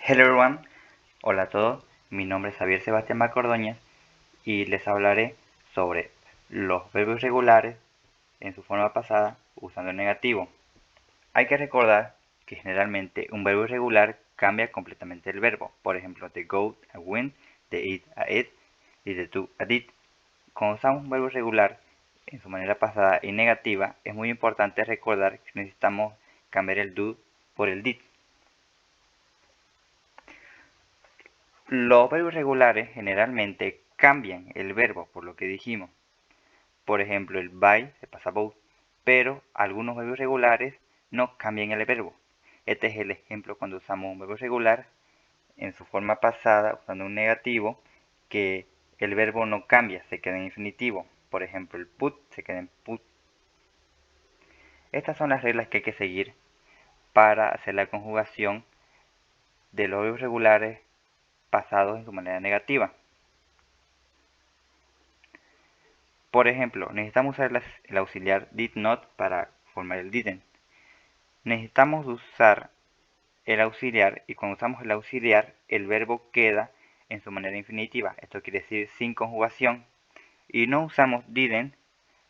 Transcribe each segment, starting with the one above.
Hello everyone, hola a todos, mi nombre es Javier Sebastián Macordóñez y les hablaré sobre los verbos irregulares en su forma pasada usando el negativo. Hay que recordar que generalmente un verbo irregular cambia completamente el verbo, por ejemplo, de go a went, de eat a ate y de do a did. Cuando usamos un verbo irregular en su manera pasada y negativa, es muy importante recordar que necesitamos cambiar el do por el did. Los verbos regulares generalmente cambian el verbo por lo que dijimos. Por ejemplo, el by se pasa a both, pero algunos verbos regulares no cambian el verbo. Este es el ejemplo cuando usamos un verbo regular en su forma pasada usando un negativo, que el verbo no cambia, se queda en infinitivo. Por ejemplo, el put se queda en put. Estas son las reglas que hay que seguir para hacer la conjugación de los verbos regulares pasados en su manera negativa. Por ejemplo, necesitamos usar el auxiliar did not para formar el didn't. Necesitamos usar el auxiliar y cuando usamos el auxiliar el verbo queda en su manera infinitiva. Esto quiere decir sin conjugación. Y no usamos didn't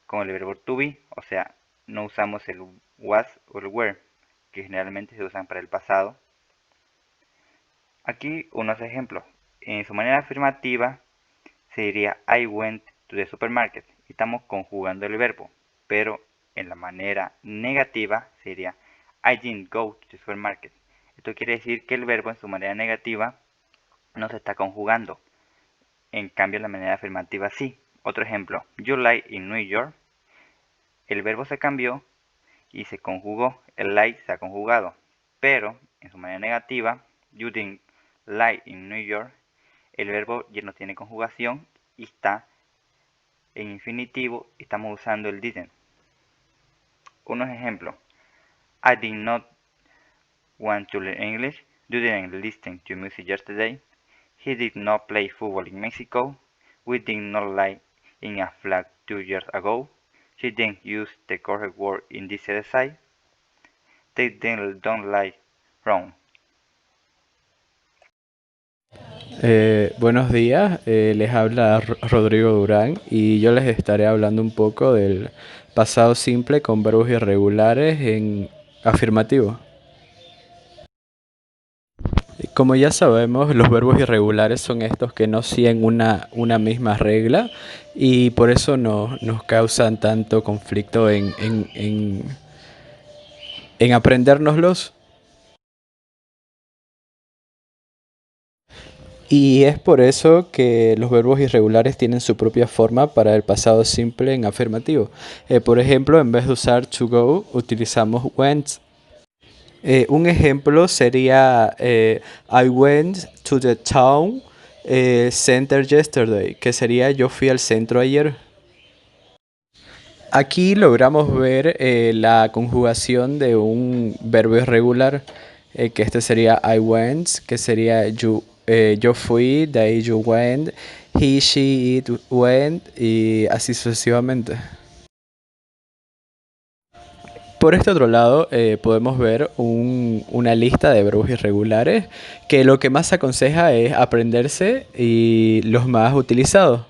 con el verbo to be, o sea, no usamos el was o el were, que generalmente se usan para el pasado. Aquí unos ejemplos. En su manera afirmativa se diría I went to the supermarket. Y estamos conjugando el verbo, pero en la manera negativa sería I didn't go to the supermarket. Esto quiere decir que el verbo en su manera negativa no se está conjugando. En cambio, en la manera afirmativa sí. Otro ejemplo, you live in New York. El verbo se cambió y se conjugó. El live se ha conjugado. Pero en su manera negativa, you didn't live in New York. El verbo ya no tiene conjugación y está en infinitivo. Estamos usando el didn't. Unos ejemplos. I did not want to learn English. You didn't listen to music yesterday. He did not play football in Mexico. We did not lie in a flag 2 years ago. She didn't use the correct word in this essay. They don't lie wrong. Buenos días, les habla Rodrigo Durán y yo les estaré hablando un poco del pasado simple con verbos irregulares en afirmativo. Como ya sabemos, los verbos irregulares son estos que no siguen una misma regla y por eso nos causan tanto conflicto en aprendérnoslos. Y es por eso que los verbos irregulares tienen su propia forma para el pasado simple en afirmativo. Por ejemplo, en vez de usar to go, utilizamos went. Un ejemplo sería I went to the town center yesterday, que sería yo fui al centro ayer. Aquí logramos ver la conjugación de un verbo irregular, que este sería I went, que sería yo fui, de ahí you went, he, she, it went y así sucesivamente. Por este otro lado, podemos ver una lista de verbos irregulares que lo que más se aconseja es aprenderse y los más utilizados.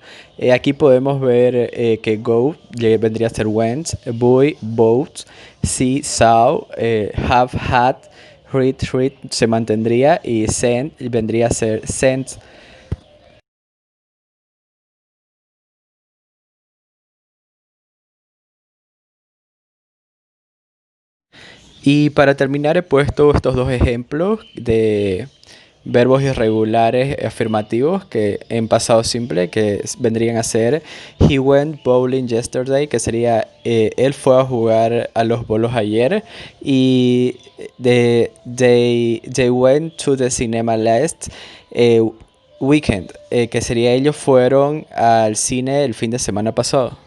Aquí podemos ver que go vendría a ser went, buy, bought, see, saw, have, had, read se mantendría y send vendría a ser sent. Y para terminar he puesto estos dos ejemplos de verbos irregulares afirmativos que en pasado simple que vendrían a ser he went bowling yesterday, que sería él fue a jugar a los bolos ayer, y they went to the cinema last weekend, que sería ellos fueron al cine el fin de semana pasado.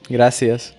Gracias.